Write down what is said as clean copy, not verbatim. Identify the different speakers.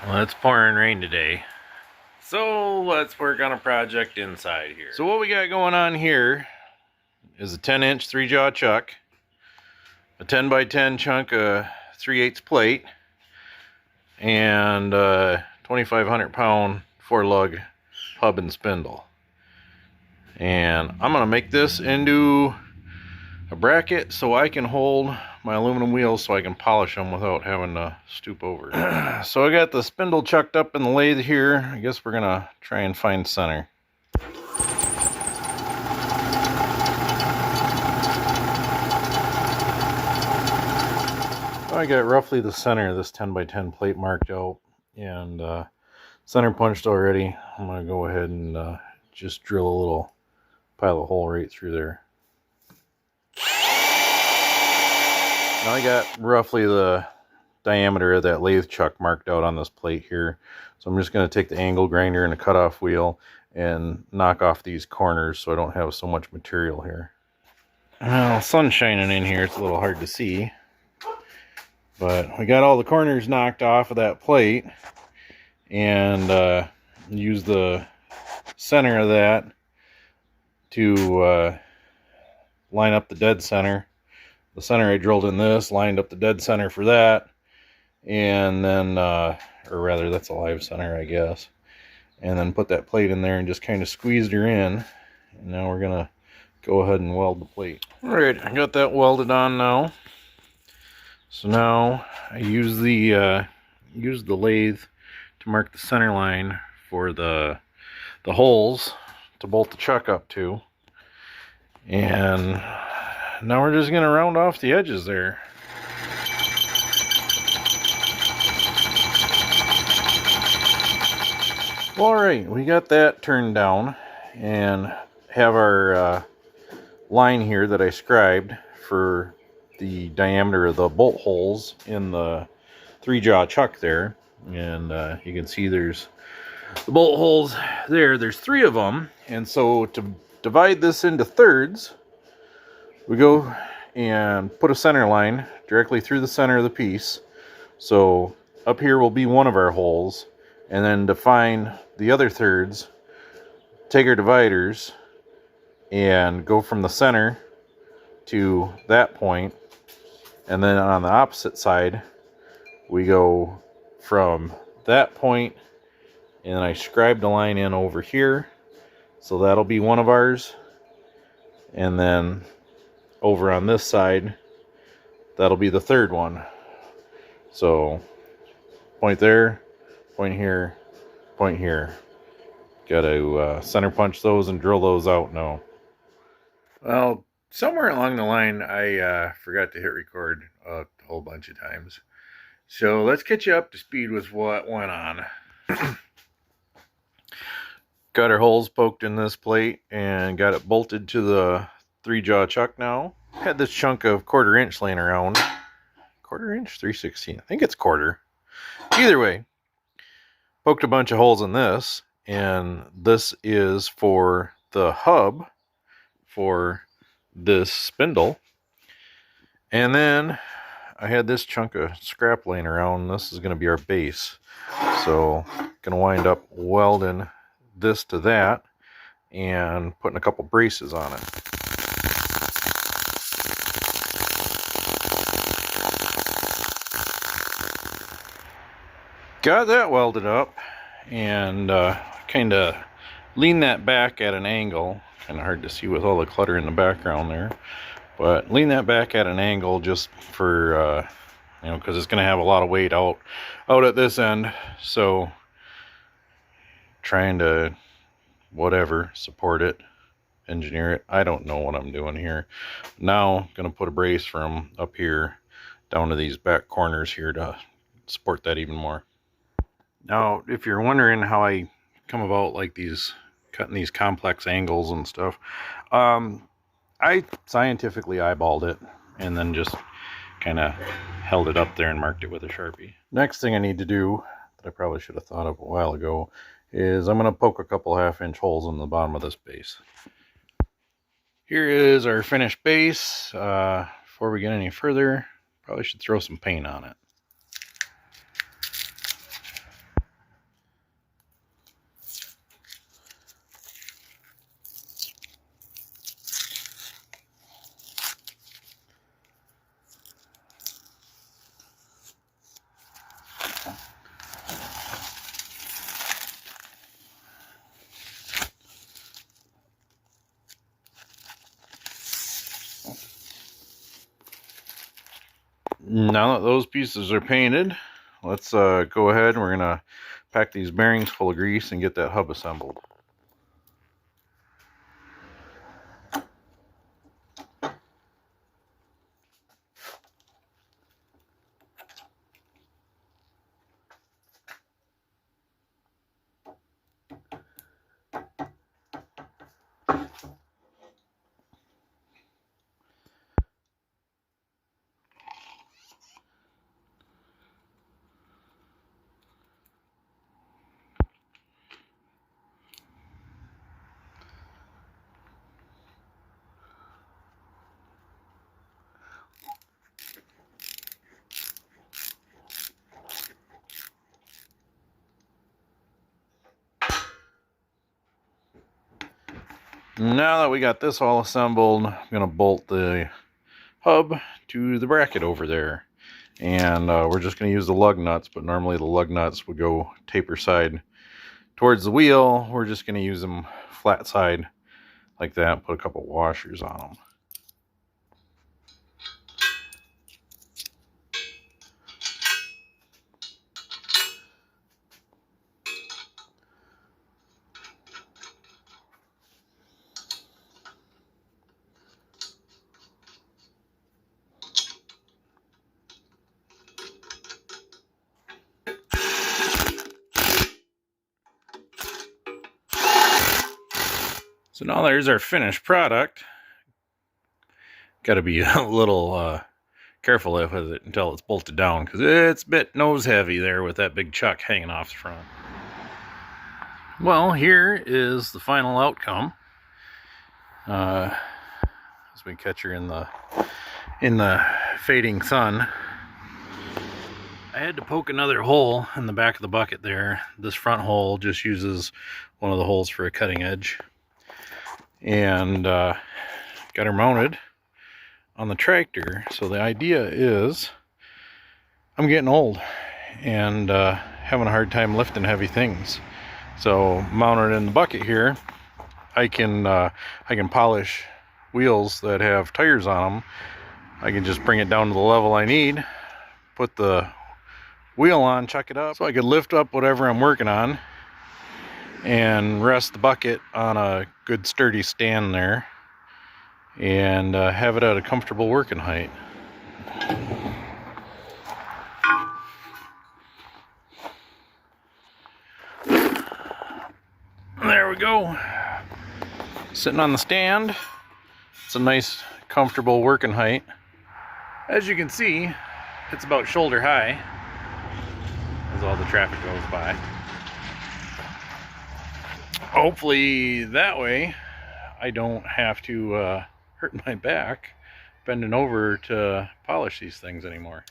Speaker 1: Well, it's pouring rain today, so let's work on a project inside here. So what we got going on here is a 10-inch 3-jaw chuck, a 10 by 10 chunk of 3/8 plate, and a 2,500 pound 4-lug hub and spindle. And I'm gonna make this into a bracket so I can hold my aluminum wheels so I can polish them without having to stoop over. So I got the spindle chucked up in the lathe here. I guess we're gonna try and find center. I got roughly the center of this 10 by 10 plate marked out and center punched already. I'm gonna go ahead and just drill a little pilot hole right through there. Now I got roughly the diameter of that lathe chuck marked out on this plate here. So I'm just going to take the angle grinder and a cutoff wheel and knock off these corners so I don't have so much material here. Well, sun's shining in here, it's a little hard to see. But we got all the corners knocked off of that plate and use the center of that to line up the dead center. The center I drilled in this, lined up the dead center for that, and then, or rather that's a live center I guess, and then put that plate in there and just kind of squeezed her in, and now we're gonna go ahead and weld the plate. Alright, I got that welded on now. So now I use the lathe to mark the center line for the holes to bolt the chuck up to, and now we're just gonna round off the edges there. Alright, we got that turned down and have our line here that I scribed for the diameter of the bolt holes in the 3-jaw chuck there. And you can see there's the bolt holes there. There's 3 of them. And so to divide this into thirds, we go and put a center line directly through the center of the piece. So up here will be one of our holes, and then to find the other thirds, take our dividers and go from the center to that point, and then on the opposite side we go from that point, and I scribed a line in over here, so that'll be one of ours, and then over on this side that'll be the third one. So point there, point here, point here. Got to center punch those and drill those out now. Well, somewhere along the line I forgot to hit record a whole bunch of times. So let's get you up to speed with what went on. Got our holes poked in this plate and got it bolted to the 3-jaw chuck now. Had this chunk of 1/4 inch laying around. 1/4 inch? 3/16. I think it's quarter. Either way, poked a bunch of holes in this, and this is for the hub for this spindle. And then I had this chunk of scrap laying around. This is going to be our base. So going to wind up welding this to that and putting a couple braces on it. Got that welded up and kind of lean that back at an angle. Kind of hard to see with all the clutter in the background there, but lean that back at an angle just for you know, because it's going to have a lot of weight out at this end. So trying to whatever support it, engineer it. I don't know what I'm doing here. Now I'm going to put a brace from up here down to these back corners here to support that even more. Now, if you're wondering how I come about like these, cutting these complex angles and stuff, I scientifically eyeballed it and then just kind of held it up there and marked it with a Sharpie. Next thing I need to do, that I probably should have thought of a while ago, is I'm going to poke a couple 1/2 inch holes in the bottom of this base. Here is our finished base. Before we get any further, probably should throw some paint on it. Now that those pieces are painted, let's go ahead and we're going to pack these bearings full of grease and get that hub assembled. Now that we got this all assembled, I'm going to bolt the hub to the bracket over there. And we're just going to use the lug nuts, but normally the lug nuts would go taper side towards the wheel. We're just going to use them flat side like that, put a couple washers on them. So now there's our finished product. Got to be a little careful with it until it's bolted down, because it's a bit nose heavy there with that big chuck hanging off the front. Well, here is the final outcome. As we catch her in the fading sun. I had to poke another hole in the back of the bucket there. This front hole just uses one of the holes for a cutting edge. And got her mounted on the tractor. So the idea is I'm getting old and having a hard time lifting heavy things. So mounted in the bucket here, I can polish wheels that have tires on them. I can just bring it down to the level I need, put the wheel on, chuck it up, so I could lift up whatever I'm working on and rest the bucket on a good sturdy stand there and have it at a comfortable working height. There we go. Sitting on the stand. It's a nice comfortable working height. As you can see, it's about shoulder high as all the traffic goes by. Hopefully that way I don't have to hurt my back bending over to polish these things anymore.